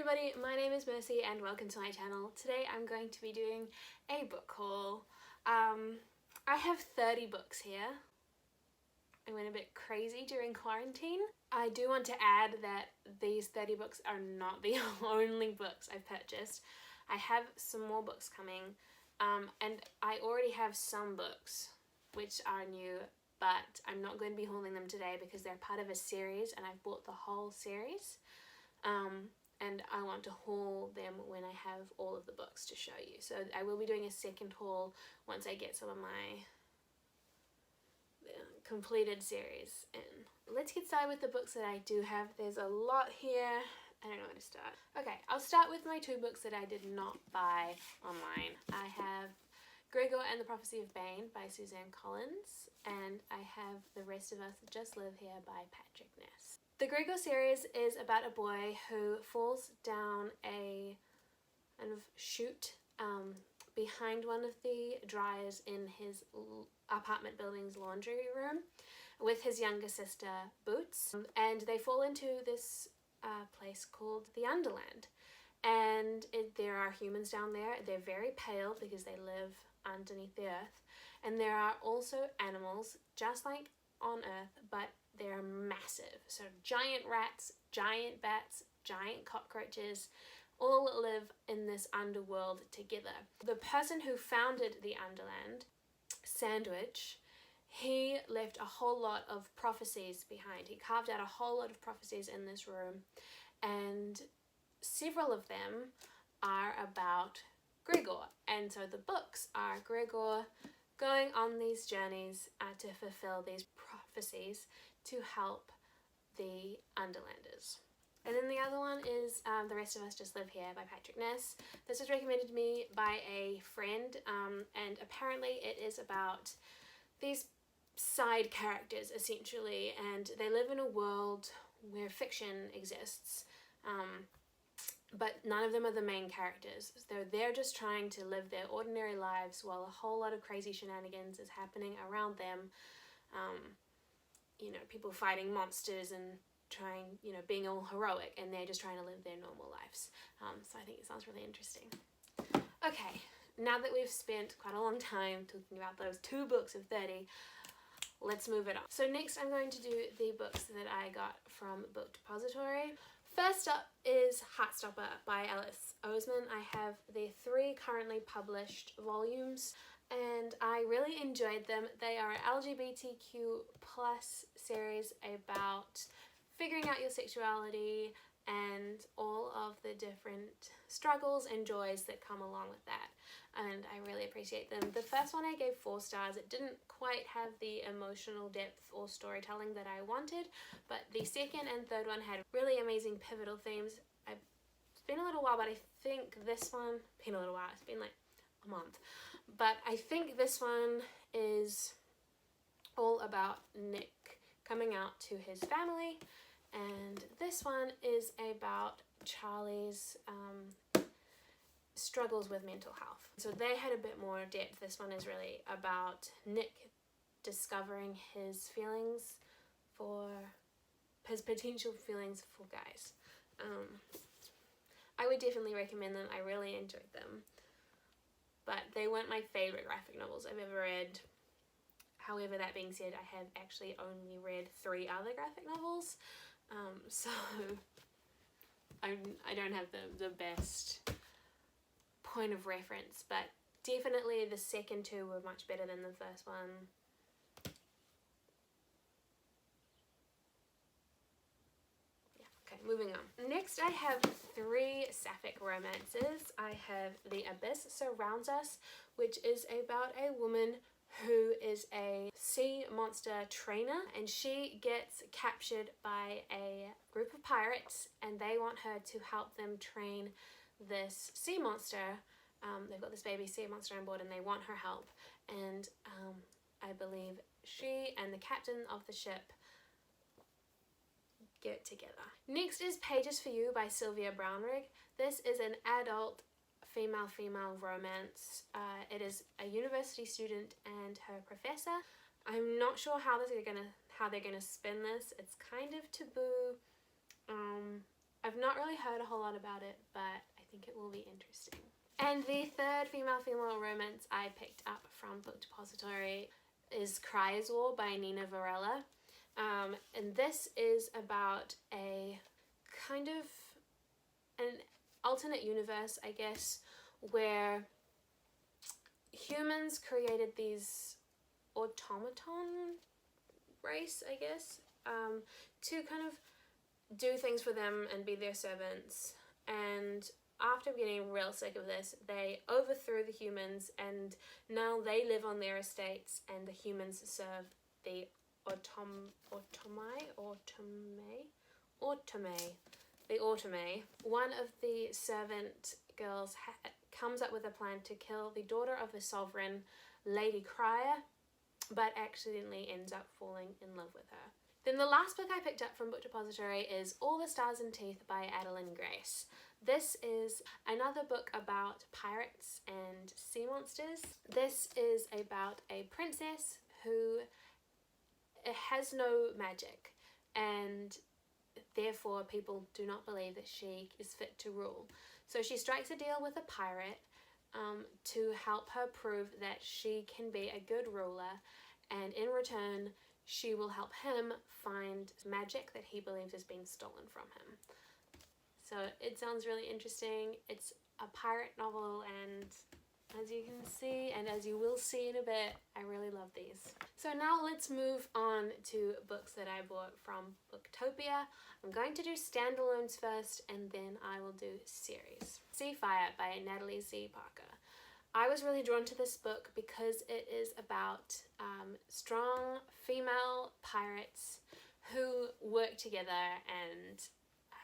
everybody, my name is Mercy and welcome to my channel. Today I'm going to be doing a book haul. I have 30 books here. I went a bit crazy during quarantine. I do want to add that these 30 books are not the only books I've purchased. I have some more books coming, and I already have some books which are new, but I'm not going to be hauling them today because they're part of a series and I've bought the whole series. And I want to haul them when I have all of the books to show you. So I will be doing a second haul once I get some of my completed series in. Let's get started with the books that I do have. There's a lot here. I don't know where to start. Okay, I'll start with my two books that I did not buy online. I have Gregor and the Prophecy of Bane by Suzanne Collins, and I have The Rest of Us Just Live Here by Patrick Ness. The Gregor series is about a boy who falls down a kind of chute behind one of the dryers in his apartment building's laundry room with his younger sister Boots, and they fall into this place called the Underland, and there are humans down there. They're very pale because they live underneath the earth, and there are also animals just like on earth, but they're massive. So giant rats, giant bats, giant cockroaches all live in this underworld together. The person who founded the Underland, Sandwich, he left a whole lot of prophecies behind. He carved out a whole lot of prophecies in this room, and several of them are about Gregor. And so the books are Gregor going on these journeys to fulfill these prophecies to help the Underlanders. And then the other one is The Rest of Us Just Live Here by Patrick Ness. This was recommended to me by a friend, and apparently it is about these side characters essentially, and they live in a world where fiction exists, but none of them are the main characters. They're just trying to live their ordinary lives while a whole lot of crazy shenanigans is happening around them. You know, people fighting monsters and trying, you know, being all heroic, and they're just trying to live their normal lives. So I think it sounds really interesting. Okay, now that we've spent quite a long time talking about those two books of 30, let's move it on. So next I'm going to do the books that I got from Book Depository. First up is Heartstopper by Alice Oseman. I have the 3 currently published volumes, and I really enjoyed them. They are an LGBTQ plus series about figuring out your sexuality and all of the different struggles and joys that come along with that, and I really appreciate them. The first one I gave 4 stars. It didn't quite have the emotional depth or storytelling that I wanted, but the second and third one had really amazing pivotal themes. It's been a little while, but I think this one, it's been like a month, but I think this one is all about Nick coming out to his family, and this one is about Charlie's struggles with mental health. So they had a bit more depth. This one is really about Nick discovering his feelings for his potential feelings for guys. I would definitely recommend them. I really enjoyed them, but they weren't my favorite graphic novels I've ever read. However, that being said, I have actually only read 3 other graphic novels, so I don't have the best point of reference, but definitely the second 2 were much better than the first one. Yeah, okay, moving on. Next I have 3 sapphic romances. I have The Abyss Surrounds Us, which is about a woman who is a sea monster trainer, and she gets captured by a group of pirates, and they want her to help them train this sea monster. They've got this baby sea monster on board and they want her help, and I believe she and the captain of the ship get together. Next is Pages for You by Sylvia Brownrigg. This is an adult female romance. It is a university student and her professor. I'm not sure how they're gonna spin this. It's kind of taboo. I've not really heard a whole lot about it, but I think it will be interesting. And the third female-female romance I picked up from Book Depository is Crier's War by Nina Varela. And this is about a kind of an alternate universe, I guess, where humans created these automaton race, I guess, to kind of do things for them and be their servants. And after getting real sick of this, they overthrew the humans, and now they live on their estates, and the humans serve the autome. One of the servant girls comes up with a plan to kill the daughter of the sovereign, Lady Crier, but accidentally ends up falling in love with her. Then the last book I picked up from Book Depository is All the Stars and Teeth by Adeline Grace. This is another book about pirates and sea monsters. This is about a princess who has no magic, and therefore people do not believe that she is fit to rule. So she strikes a deal with a pirate to help her prove that she can be a good ruler, and in return she will help him find magic that he believes has been stolen from him. So it sounds really interesting. It's a pirate novel, and as you can see, and as you will see in a bit, I really love these. So now let's move on to books that I bought from Booktopia. I'm going to do standalones first, and then I will do series. SeaFire by Natalie Z. Parker. I was really drawn to this book because it is about strong female pirates who work together and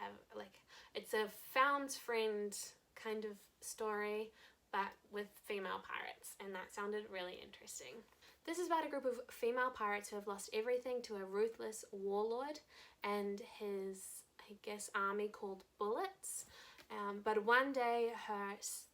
have, like, it's a found friend kind of story, but with female pirates, and that sounded really interesting. This is about a group of female pirates who have lost everything to a ruthless warlord and his, I guess, army called Bullets. But one day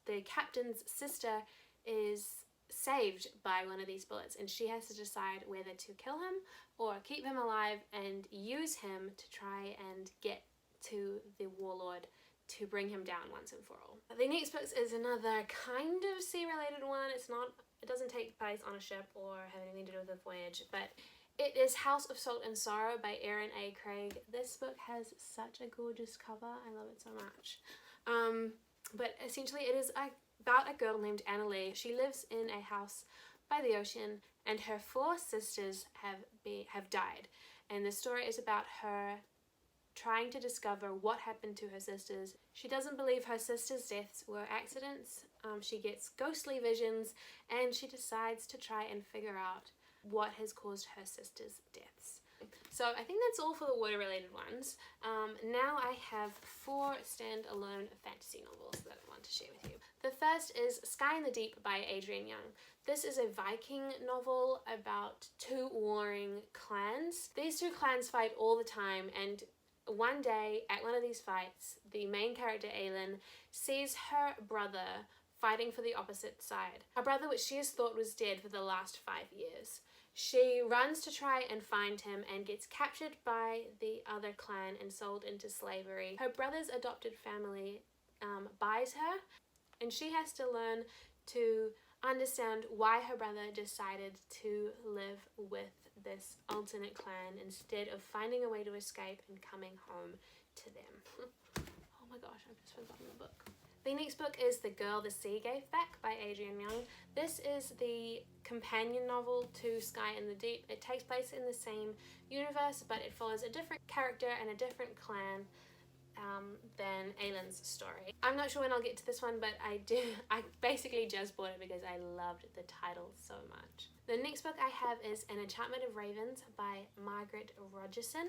the captain's sister is saved by one of these bullets, and she has to decide whether to kill him or keep him alive and use him to try and get to the warlord to bring him down once and for all. The next book is another kind of sea-related one. It doesn't take place on a ship or have anything to do with the voyage, but it is House of Salt and Sorrow by Erin A. Craig. This book has such a gorgeous cover. I love it so much. But essentially it is about a girl named Annalee. She lives in a house by the ocean, and her 4 sisters have died. And the story is about her trying to discover what happened to her sisters. She doesn't believe her sisters' deaths were accidents. She gets ghostly visions, and she decides to try and figure out what has caused her sisters' deaths. So I think that's all for the water-related ones. Now I have 4 standalone fantasy novels that I want to share with you. The first is Sky in the Deep by Adrienne Young. This is a Viking novel about 2 warring clans. These 2 clans fight all the time, and one day at one of these fights, the main character Aelin sees her brother fighting for the opposite side. Her brother, which she has thought was dead for the last 5 years. She runs to try and find him and gets captured by the other clan and sold into slavery. Her brother's adopted family buys her, and she has to learn to understand why her brother decided to live with this alternate clan instead of finding a way to escape and coming home to them. Oh my gosh, I've just forgotten the book. The next book is The Girl the Sea Gave Back by Adrienne Young. This is the companion novel to Sky in the Deep. It takes place in the same universe, but it follows a different character and a different clan than Aelin's story. I'm not sure when I'll get to this one, but I basically just bought it because I loved the title so much. The next book I have is An Enchantment of Ravens by Margaret Rogerson.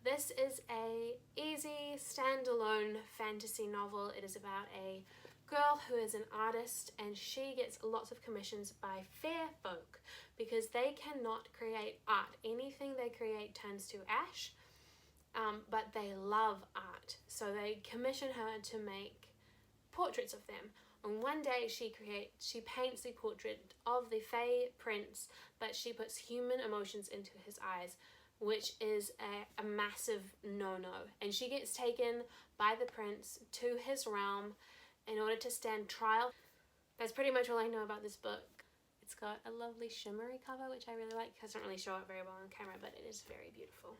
This is a easy standalone fantasy novel. It is about a girl who is an artist, and she gets lots of commissions by fair folk because they cannot create art. Anything they create turns to ash, but they love art. So they commission her to make portraits of them. And one day she paints the portrait of the Fey prince, but she puts human emotions into his eyes. which is a massive no-no. And she gets taken by the prince to his realm in order to stand trial. That's pretty much all I know about this book. It's got a lovely shimmery cover, which I really like. It doesn't really show up very well on camera, but it is very beautiful.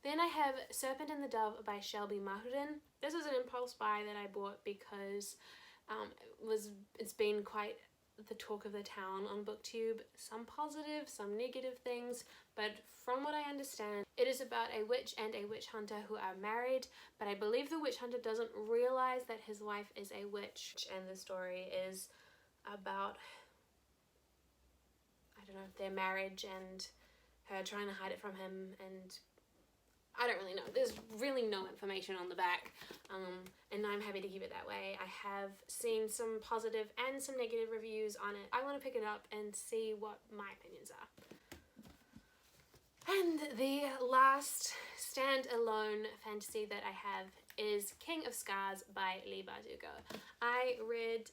Then I have Serpent and the Dove by Shelby Martin. This was an impulse buy that I bought because it's been quite the talk of the town on BookTube. Some positive, some negative things, but from what I understand, it is about a witch and a witch hunter who are married, but I believe the witch hunter doesn't realize that his wife is a witch, and the story is about, I don't know, their marriage and her trying to hide it from him, and I don't really know. There's really no information on the back, and I'm happy to keep it that way. I have seen some positive and some negative reviews on it. I want to pick it up and see what my opinions are. And the last standalone fantasy that I have is King of Scars by Leigh Bardugo. I read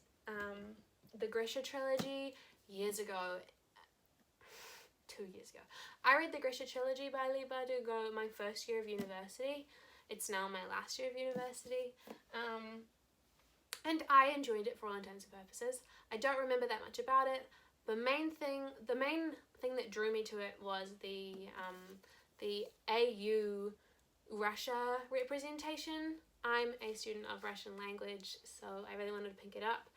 the Grisha trilogy years ago. 2 years ago. I read the Grisha trilogy by Leigh Bardugo my first year of university. It's now my last year of university. And I enjoyed it for all intents and purposes. I don't remember that much about it. The main thing that drew me to it was the AU Russia representation. I'm a student of Russian language, so I really wanted to pick it up.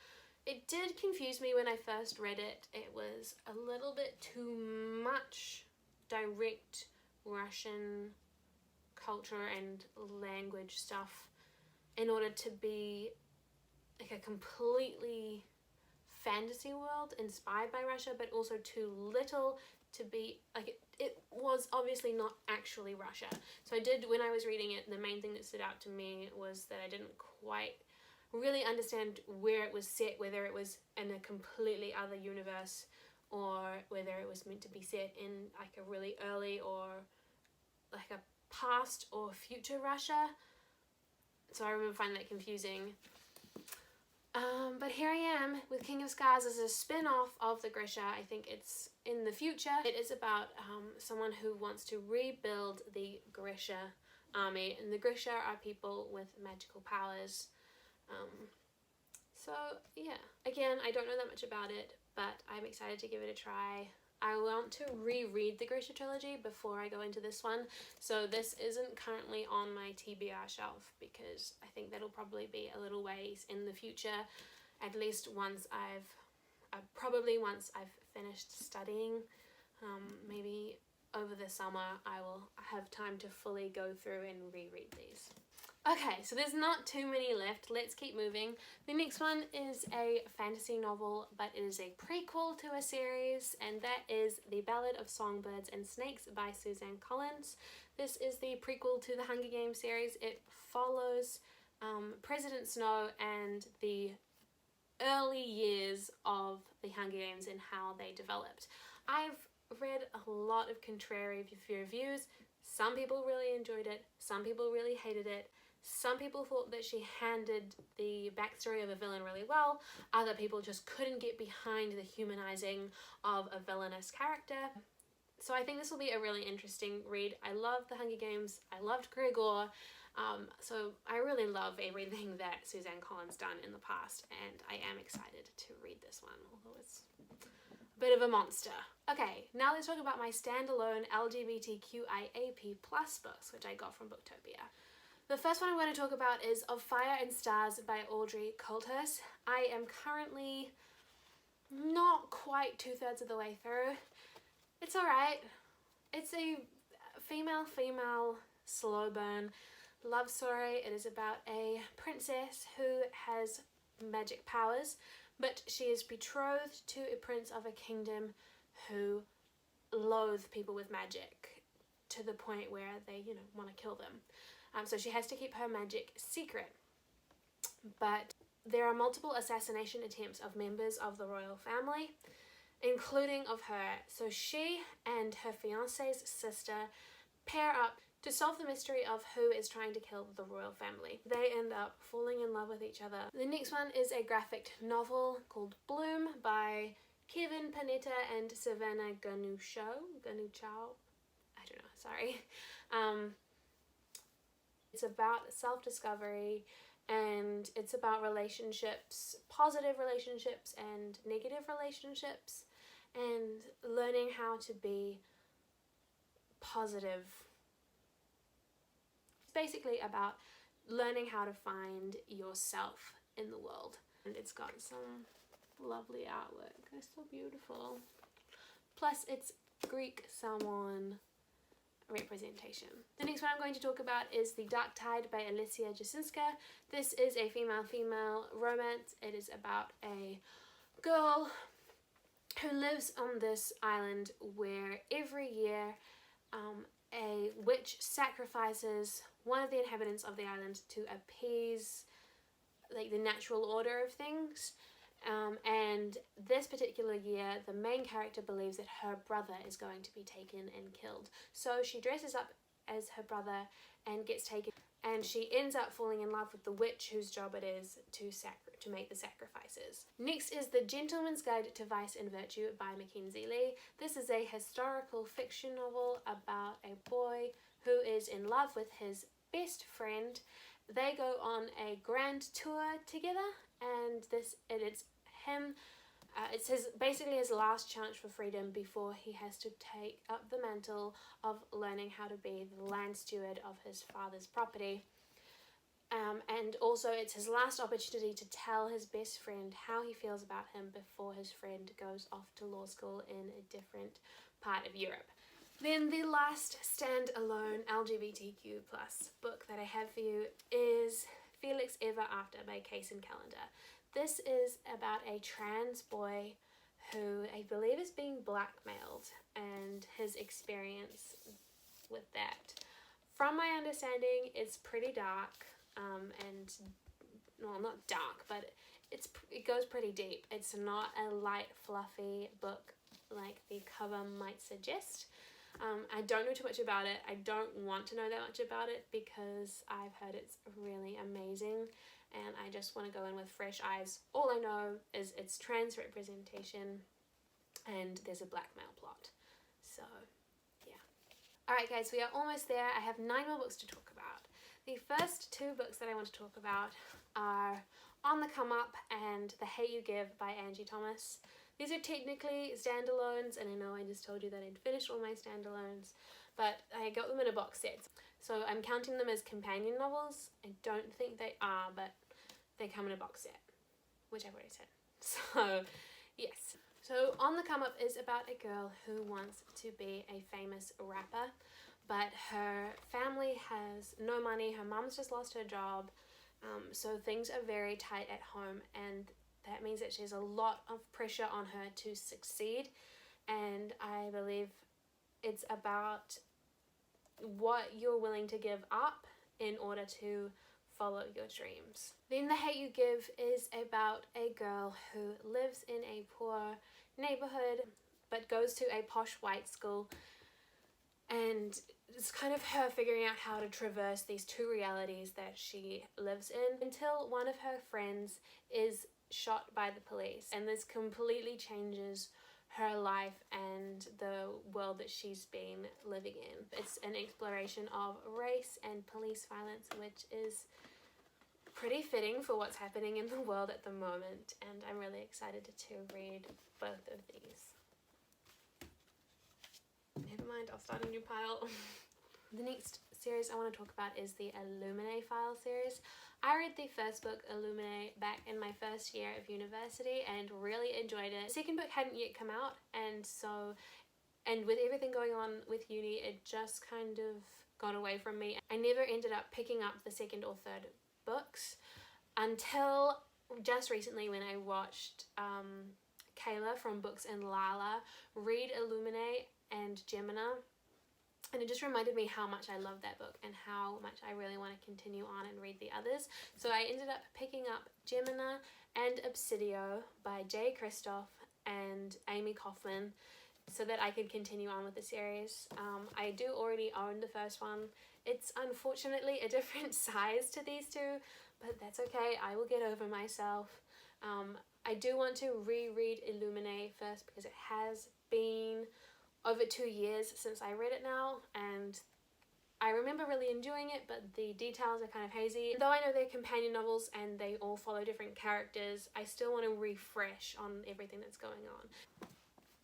It did confuse me when I first read it. It was a little bit too much direct Russian culture and language stuff in order to be like a completely fantasy world inspired by Russia, but also too little to be like it was obviously not actually Russia. So when I was reading it, the main thing that stood out to me was that I didn't quite really understand where it was set, whether it was in a completely other universe or whether it was meant to be set in like a really early or like a past or future Russia. So I remember finding that confusing. But here I am with King of Scars as a spin-off of the Grisha. I think it's in the future. It is about someone who wants to rebuild the Grisha army, and the Grisha are people with magical powers. So yeah, again, I don't know that much about it, but I'm excited to give it a try. I want to reread the Grisha trilogy before I go into this one, so this isn't currently on my TBR shelf because I think that'll probably be a little ways in the future, at least once I've finished studying. Maybe over the summer I will have time to fully go through and reread these. Okay, so there's not too many left. Let's keep moving. The next one is a fantasy novel, but it is a prequel to a series, and that is The Ballad of Songbirds and Snakes by Suzanne Collins. This is the prequel to the Hunger Games series. It follows President Snow and the early years of the Hunger Games and how they developed. I've read a lot of contrary reviews. Some people really enjoyed it. Some people really hated it. Some people thought that she handled the backstory of a villain really well. Other people just couldn't get behind the humanizing of a villainous character. So I think this will be a really interesting read. I love the Hunger Games. I loved Gregor. So I really love everything that Suzanne Collins done in the past, and I am excited to read this one, although it's a bit of a monster. Okay, now let's talk about my standalone LGBTQIAP+ books, which I got from Booktopia. The first one I'm going to talk about is Of Fire and Stars by Audrey Coulthurst. I am currently not quite 2/3 of the way through. It's alright. It's a female slow burn love story. It is about a princess who has magic powers, but she is betrothed to a prince of a kingdom who loathe people with magic to the point where they, want to kill them. So she has to keep her magic secret. But there are multiple assassination attempts of members of the royal family, including of her. So she and her fiance's sister pair up to solve the mystery of who is trying to kill the royal family. They end up falling in love with each other. The next one is a graphic novel called Bloom by Kevin Panetta and Savannah Ganuchow. I don't know. sorry. It's about self-discovery, and it's about relationships, positive relationships and negative relationships, and learning how to be positive. It's basically about learning how to find yourself in the world. And it's got some lovely artwork. They're so beautiful. Plus it's Greek Samoan representation. The next one I'm going to talk about is The Dark Tide by Alicia Jasinska. This is a female-female romance. It is about a girl who lives on this island where every year a witch sacrifices one of the inhabitants of the island to appease like the natural order of things. And this particular year, the main character believes that her brother is going to be taken and killed. So she dresses up as her brother and gets taken, and she ends up falling in love with the witch whose job it is to make the sacrifices. Next is The Gentleman's Guide to Vice and Virtue by Mackenzie Lee. This is a historical fiction novel about a boy who is in love with his best friend. They go on a grand tour together, and it's him. It's basically his last chance for freedom before he has to take up the mantle of learning how to be the land steward of his father's property. And also it's his last opportunity to tell his best friend how he feels about him before his friend goes off to law school in a different part of Europe. Then the last standalone LGBTQ plus book that I have for you is Felix Ever After by Case and Calendar. This is about a trans boy who I believe is being blackmailed and his experience with that. From my understanding, it's pretty dark, and, well, not dark, but it goes pretty deep. It's not a light, fluffy book like the cover might suggest. I don't know too much about it. I don't want to know that much about it because I've heard it's really amazing, and I just want to go in with fresh eyes. All I know is it's trans representation and there's a blackmail plot. So, yeah. Alright guys, we are almost there. I have 9 more books to talk about. The first 2 books that I want to talk about are On the Come Up and The Hate You Give by Angie Thomas. These are technically standalones, and I know I just told you that I'd finished all my standalones, but I got them in a box set. So I'm counting them as companion novels. I don't think they are, but they come in a box set, which I've already said. So, yes. So On the Come Up is about a girl who wants to be a famous rapper, but her family has no money. Her mom's just lost her job, so things are very tight at home, and that means that she has a lot of pressure on her to succeed. And I believe it's about what you're willing to give up in order to follow your dreams. Then The Hate You Give is about a girl who lives in a poor neighborhood but goes to a posh white school, and it's kind of her figuring out how to traverse these 2 realities that she lives in until one of her friends is shot by the police, and this completely changes her life and the world that she's been living in. It's an exploration of race and police violence, which is pretty fitting for what's happening in the world at the moment, and I'm really excited to read both of these. Never mind, I'll start a new pile. The next series I want to talk about is the Illuminae file series. I read the first book, Illuminae, back in my first year of university and really enjoyed it. The second book hadn't yet come out, and with everything going on with uni, it just kind of got away from me. I never ended up picking up the second or third books until just recently when I watched Kayla from Books and Lala read Illuminae and Gemina. And it just reminded me how much I love that book and how much I really want to continue on and read the others. So I ended up picking up Gemina and Obsidio by Jay Kristoff and Amy Kaufman so that I could continue on with the series. I do already own the first one. It's unfortunately a different size to these 2, but that's okay. I will get over myself. I do want to reread Illuminae first because it has been over 2 years since I read it now, and I remember really enjoying it, but the details are kind of hazy. Though I know they're companion novels and they all follow different characters, I still want to refresh on everything that's going on.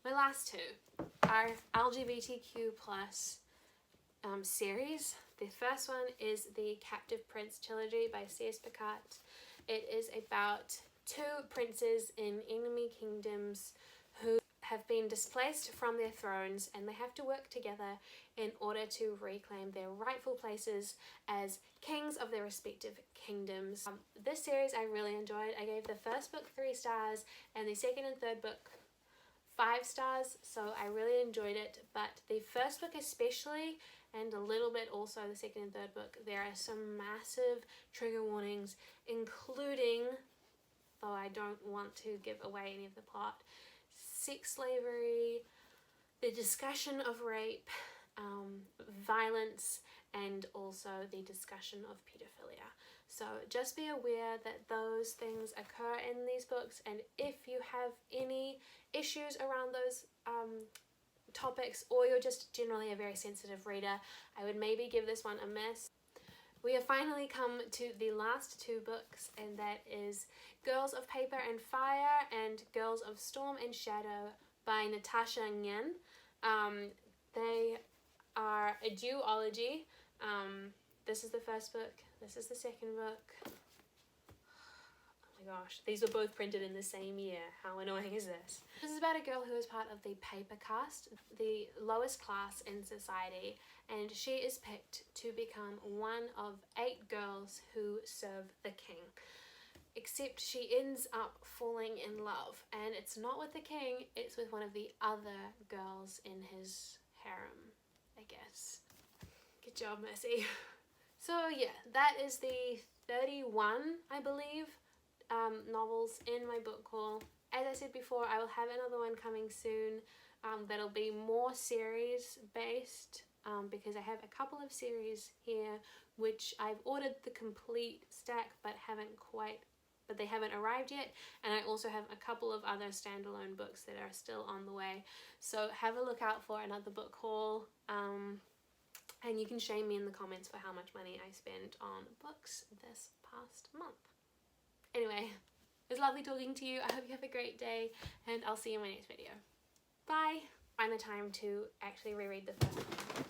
My last two are LGBTQ plus series. The first one is the Captive Prince trilogy by C.S. Picard. It is about two princes in enemy kingdoms who have been displaced from their thrones, and they have to work together in order to reclaim their rightful places as kings of their respective kingdoms. This series I really enjoyed. I gave the first book 3 stars and the second and third book 5 stars, so I really enjoyed it. But the first book especially, and a little bit also the second and third book, there are some massive trigger warnings, including, though I don't want to give away any of the plot, sex slavery, the discussion of rape, violence, and also the discussion of pedophilia. So just be aware that those things occur in these books, and if you have any issues around those topics, or you're just generally a very sensitive reader, I would maybe give this one a miss. We have finally come to the last 2 books, and that is Girls of Paper and Fire and Girls of Storm and Shadow by Natasha Ngan. They are a duology. This is the first book, this is the second book. Oh my gosh, these were both printed in the same year. How annoying is this? This is about a girl who is part of the paper caste, the lowest class in society, and she is picked to become one of 8 girls who serve the king. Except she ends up falling in love, and it's not with the king, it's with one of the other girls in his harem, I guess. Good job, Mercy. So yeah, that is the 31, I believe, novels in my book haul. As I said before, I will have another one coming soon that'll be more series based, because I have a couple of series here which I've ordered the complete stack but they haven't arrived yet, and I also have a couple of other standalone books that are still on the way. So have a look out for another book haul, and you can shame me in the comments for how much money I spent on books this past month. Anyway, it was lovely talking to you. I hope you have a great day, and I'll see you in my next video. Bye! Find the time to actually reread the first one.